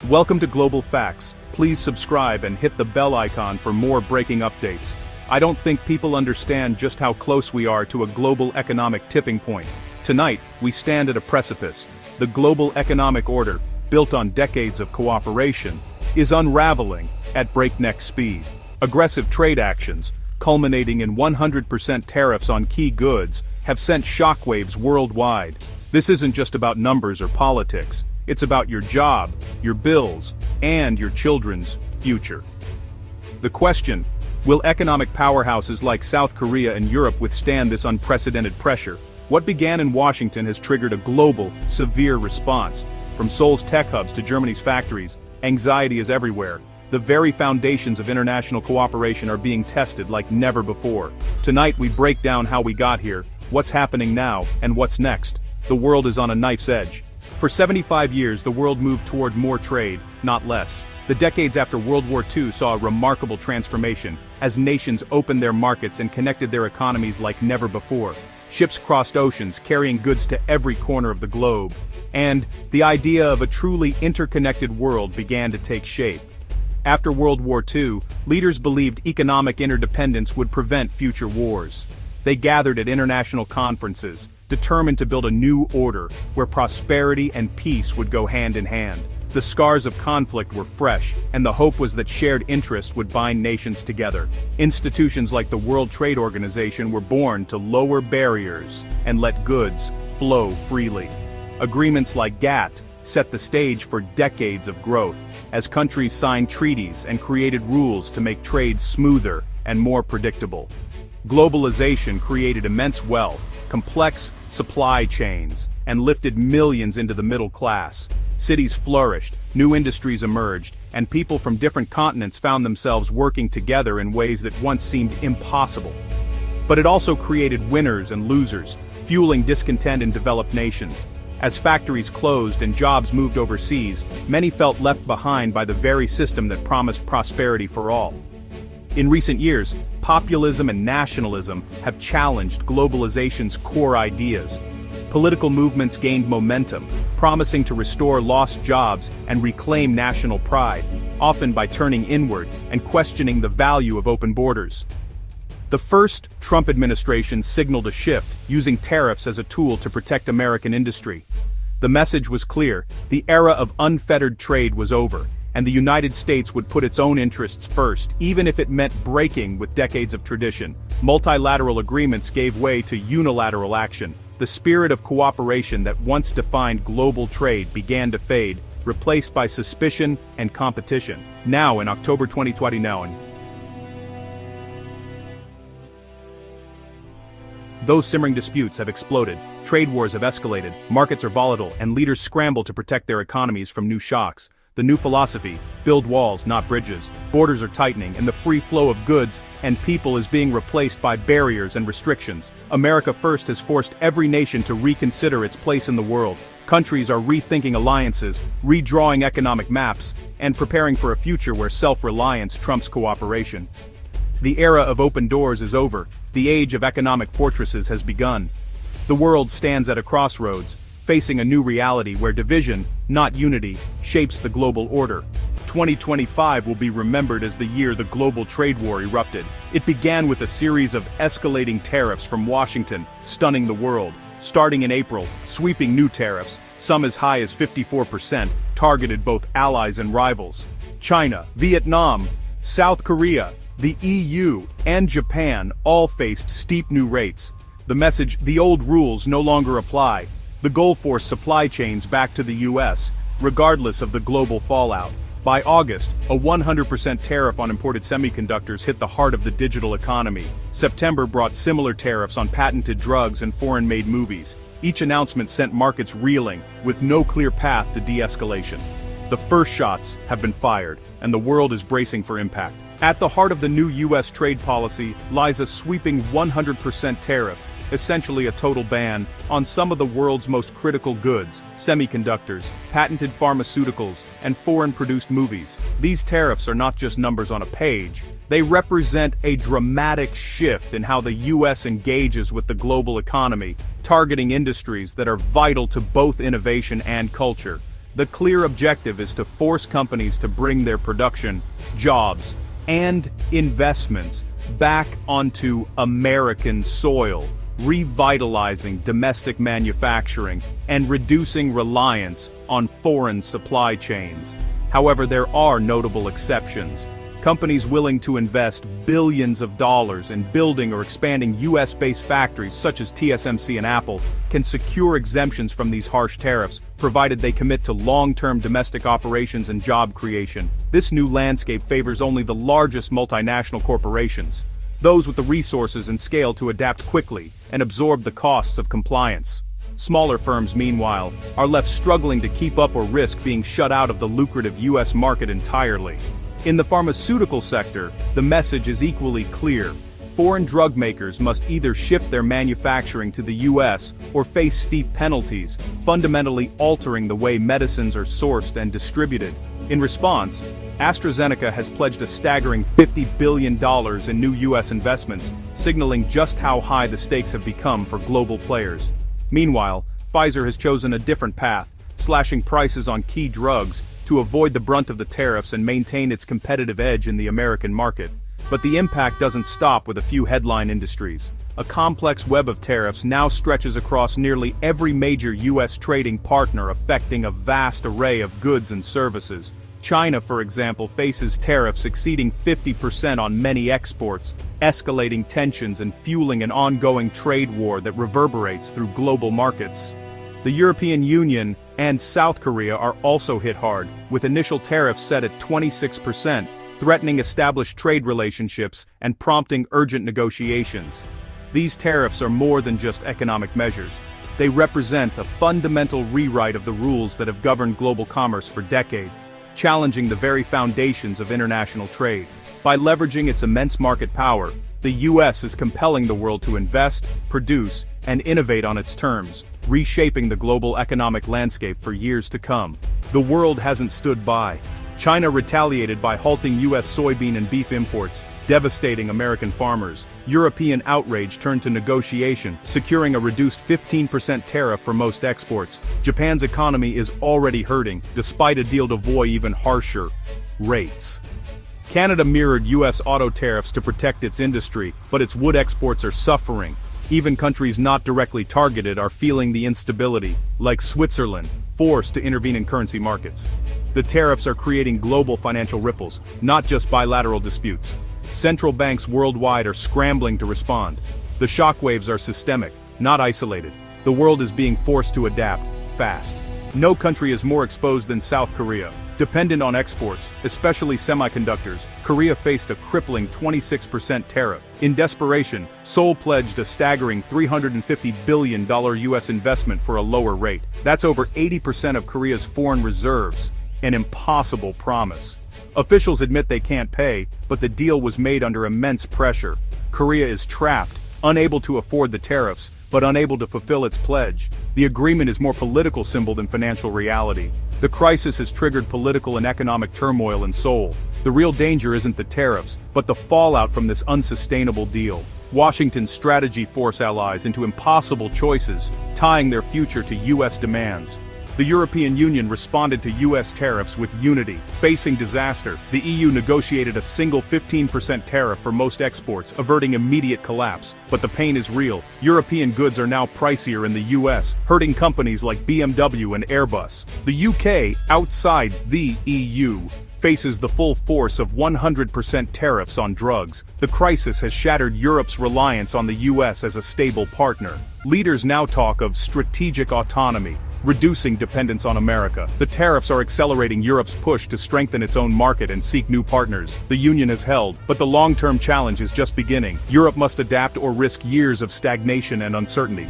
Welcome to Global Facts. Please subscribe and hit the bell icon for more breaking updates. I don't think people understand just how close we are to a global economic tipping point. Tonight, we stand at a precipice. The global economic order, built on decades of cooperation, is unraveling at breakneck speed. Aggressive trade actions, culminating in 100% tariffs on key goods, have sent shockwaves worldwide. This isn't just about numbers or politics. It's about your job, your bills, and your children's future. The question: will economic powerhouses like South Korea and Europe withstand this unprecedented pressure? What began in Washington has triggered a global, severe response. From Seoul's tech hubs to Germany's factories, anxiety is everywhere. The very foundations of international cooperation are being tested like never before. Tonight we break down how we got here, what's happening now, and what's next. The world is on a knife's edge. For 75 years the world moved toward more trade, not less. The decades after World War II saw a remarkable transformation, as nations opened their markets and connected their economies like never before. Ships crossed oceans, carrying goods to every corner of the globe. And the idea of a truly interconnected world began to take shape. After World War II, leaders believed economic interdependence would prevent future wars. They gathered at international conferences, determined to build a new order, where prosperity and peace would go hand in hand. The scars of conflict were fresh, and the hope was that shared interests would bind nations together. Institutions like the World Trade Organization were born to lower barriers and let goods flow freely. Agreements like GATT set the stage for decades of growth, as countries signed treaties and created rules to make trade smoother and more predictable. Globalization created immense wealth, complex supply chains, and lifted millions into the middle class. Cities flourished, new industries emerged, and people from different continents found themselves working together in ways that once seemed impossible. But it also created winners and losers, fueling discontent in developed nations. As factories closed and jobs moved overseas, many felt left behind by the very system that promised prosperity for all. In recent years, populism and nationalism have challenged globalization's core ideas. Political movements gained momentum, promising to restore lost jobs and reclaim national pride, often by turning inward and questioning the value of open borders. The first Trump administration signaled a shift, using tariffs as a tool to protect American industry. The message was clear: the era of unfettered trade was over, and the United States would put its own interests first, even if it meant breaking with decades of tradition. Multilateral agreements gave way to unilateral action. The spirit of cooperation that once defined global trade began to fade, replaced by suspicion and competition. Now, in October 2021, those simmering disputes have exploded, trade wars have escalated, markets are volatile, and leaders scramble to protect their economies from new shocks. The new philosophy: build walls, not bridges. Borders are tightening, and the free flow of goods and people is being replaced by barriers and restrictions. America First has forced every nation to reconsider its place in the world. Countries are rethinking alliances, redrawing economic maps, and preparing for a future where self-reliance trumps cooperation. The era of open doors is over. The age of economic fortresses has begun. The world stands at a crossroads, facing a new reality where division, not unity, shapes the global order. 2025 will be remembered as the year the global trade war erupted. It began with a series of escalating tariffs from Washington, stunning the world. Starting in April, sweeping new tariffs, some as high as 54%, targeted both allies and rivals. China, Vietnam, South Korea, the EU, and Japan all faced steep new rates. The message: the old rules no longer apply. The goal forced supply chains back to the US, regardless of the global fallout. By August, a 100% tariff on imported semiconductors hit the heart of the digital economy. September brought similar tariffs on patented drugs and foreign-made movies. Each announcement sent markets reeling, with no clear path to de-escalation. The first shots have been fired, and the world is bracing for impact. At the heart of the new US trade policy lies a sweeping 100% tariff, essentially a total ban, on some of the world's most critical goods: semiconductors, patented pharmaceuticals, and foreign-produced movies. These tariffs are not just numbers on a page. They represent a dramatic shift in how the US engages with the global economy, targeting industries that are vital to both innovation and culture. The clear objective is to force companies to bring their production, jobs, and investments back onto American soil, revitalizing domestic manufacturing and reducing reliance on foreign supply chains. However, there are notable exceptions. Companies willing to invest billions of dollars in building or expanding US-based factories such as TSMC and Apple can secure exemptions from these harsh tariffs, provided they commit to long-term domestic operations and job creation. This new landscape favors only the largest multinational corporations, those with the resources and scale to adapt quickly and absorb the costs of compliance. Smaller firms, meanwhile, are left struggling to keep up or risk being shut out of the lucrative US market entirely. In the pharmaceutical sector, the message is equally clear. Foreign drug makers must either shift their manufacturing to the US or face steep penalties, fundamentally altering the way medicines are sourced and distributed. In response, AstraZeneca has pledged a staggering $50 billion in new US investments, signaling just how high the stakes have become for global players. Meanwhile, Pfizer has chosen a different path, slashing prices on key drugs to avoid the brunt of the tariffs and maintain its competitive edge in the American market. But the impact doesn't stop with a few headline industries. A complex web of tariffs now stretches across nearly every major US trading partner, affecting a vast array of goods and services. China, for example, faces tariffs exceeding 50% on many exports, escalating tensions and fueling an ongoing trade war that reverberates through global markets. The European Union and South Korea are also hit hard, with initial tariffs set at 26%, threatening established trade relationships and prompting urgent negotiations. These tariffs are more than just economic measures. They represent a fundamental rewrite of the rules that have governed global commerce for decades, challenging the very foundations of international trade. By leveraging its immense market power, the US is compelling the world to invest, produce, and innovate on its terms, reshaping the global economic landscape for years to come. The world hasn't stood by. China retaliated by halting US soybean and beef imports, devastating American farmers. European outrage turned to negotiation, securing a reduced 15% tariff for most exports. Japan's economy is already hurting, despite a deal to avoid even harsher rates. Canada mirrored US auto tariffs to protect its industry, but its wood exports are suffering. Even countries not directly targeted are feeling the instability, like Switzerland, forced to intervene in currency markets. The tariffs are creating global financial ripples, not just bilateral disputes. Central banks worldwide are scrambling to respond. The shockwaves are systemic, not isolated. The world is being forced to adapt, fast. No country is more exposed than South Korea. Dependent on exports, especially semiconductors, Korea faced a crippling 26% tariff. In desperation, Seoul pledged a staggering $350 billion US investment for a lower rate. That's over 80% of Korea's foreign reserves. An impossible promise. Officials admit they can't pay, but the deal was made under immense pressure. Korea is trapped, unable to afford the tariffs, but unable to fulfill its pledge. The agreement is more political symbol than financial reality. The crisis has triggered political and economic turmoil in Seoul. The real danger isn't the tariffs, but the fallout from this unsustainable deal. Washington's strategy forced allies into impossible choices, tying their future to US demands. The European Union responded to US tariffs with unity. Facing disaster, the EU negotiated a single 15% tariff for most exports, averting immediate collapse. But the pain is real. European goods are now pricier in the US, hurting companies like BMW and Airbus. The UK, outside the EU, faces the full force of 100% tariffs on drugs. The crisis has shattered Europe's reliance on the US as a stable partner. Leaders now talk of strategic autonomy, reducing dependence on America. The tariffs are accelerating Europe's push to strengthen its own market and seek new partners. The Union has held, but the long-term challenge is just beginning. Europe must adapt or risk years of stagnation and uncertainty.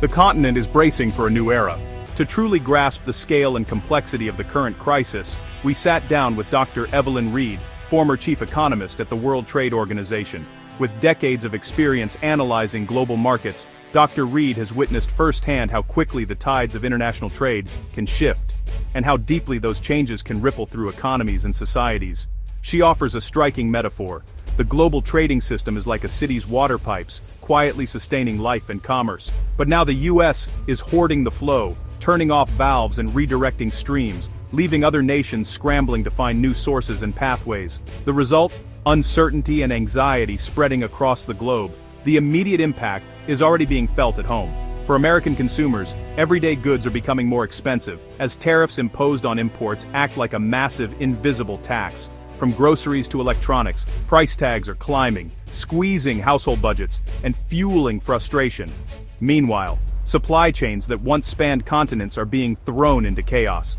The continent is bracing for a new era. To truly grasp the scale and complexity of the current crisis, we sat down with Dr. Evelyn Reed, former chief economist at the World Trade Organization. With decades of experience analyzing global markets, Dr. Reed has witnessed firsthand how quickly the tides of international trade can shift, and how deeply those changes can ripple through economies and societies. She offers a striking metaphor. The global trading system is like a city's water pipes, quietly sustaining life and commerce. But now the US is hoarding the flow, turning off valves and redirecting streams, leaving other nations scrambling to find new sources and pathways. The result? Uncertainty and anxiety spreading across the globe. The immediate impact is already being felt at home. For American consumers, everyday goods are becoming more expensive, as tariffs imposed on imports act like a massive, invisible tax. From groceries to electronics, price tags are climbing, squeezing household budgets, and fueling frustration. Meanwhile, supply chains that once spanned continents are being thrown into chaos.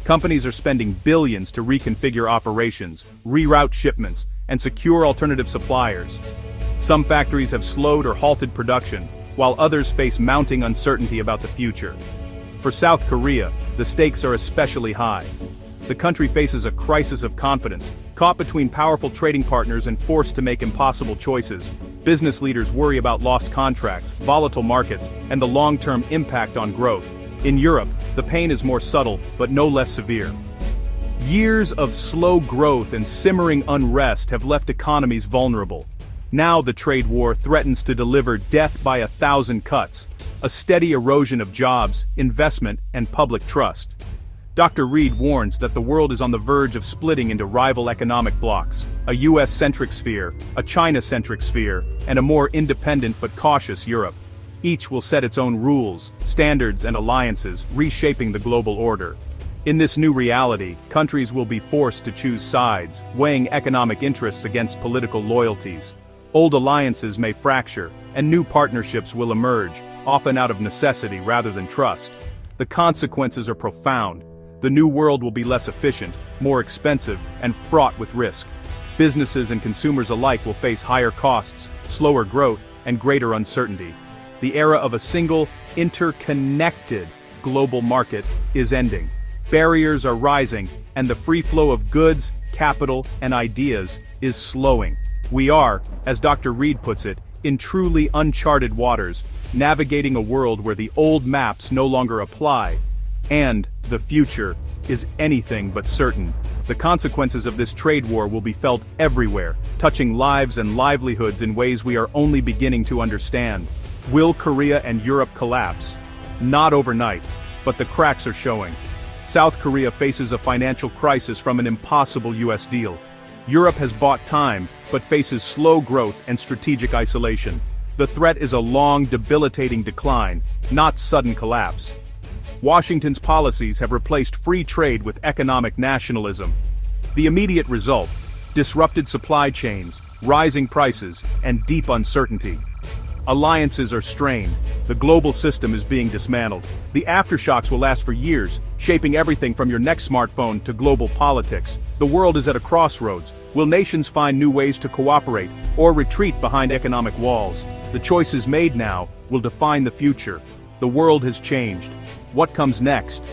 Companies are spending billions to reconfigure operations, reroute shipments, and secure alternative suppliers. Some factories have slowed or halted production, while others face mounting uncertainty about the future. For South Korea, the stakes are especially high. The country faces a crisis of confidence, caught between powerful trading partners and forced to make impossible choices. Business leaders worry about lost contracts, volatile markets, and the long-term impact on growth. In Europe, the pain is more subtle, but no less severe. Years of slow growth and simmering unrest have left economies vulnerable. Now the trade war threatens to deliver death by 1,000 cuts, a steady erosion of jobs, investment, and public trust. Dr. Reed warns that the world is on the verge of splitting into rival economic blocs, a US-centric sphere, a China-centric sphere, and a more independent but cautious Europe. Each will set its own rules, standards, and alliances, reshaping the global order. In this new reality, countries will be forced to choose sides, weighing economic interests against political loyalties. Old alliances may fracture, and new partnerships will emerge, often out of necessity rather than trust. The consequences are profound. The new world will be less efficient, more expensive, and fraught with risk. Businesses and consumers alike will face higher costs, slower growth, and greater uncertainty. The era of a single, interconnected global market is ending. Barriers are rising, and the free flow of goods, capital, and ideas is slowing. We are, as Dr. Reed puts it, in truly uncharted waters, navigating a world where the old maps no longer apply. And the future is anything but certain. The consequences of this trade war will be felt everywhere, touching lives and livelihoods in ways we are only beginning to understand. Will Korea and Europe collapse? Not overnight, but the cracks are showing. South Korea faces a financial crisis from an impossible US deal. Europe has bought time, but faces slow growth and strategic isolation. The threat is a long, debilitating decline, not sudden collapse. Washington's policies have replaced free trade with economic nationalism. The immediate result: disrupted supply chains, rising prices, and deep uncertainty. Alliances are strained. The global system is being dismantled. The aftershocks will last for years, shaping everything from your next smartphone to global politics. The world is at a crossroads. Will nations find new ways to cooperate, or retreat behind economic walls? The choices made now will define the future. The world has changed. What comes next?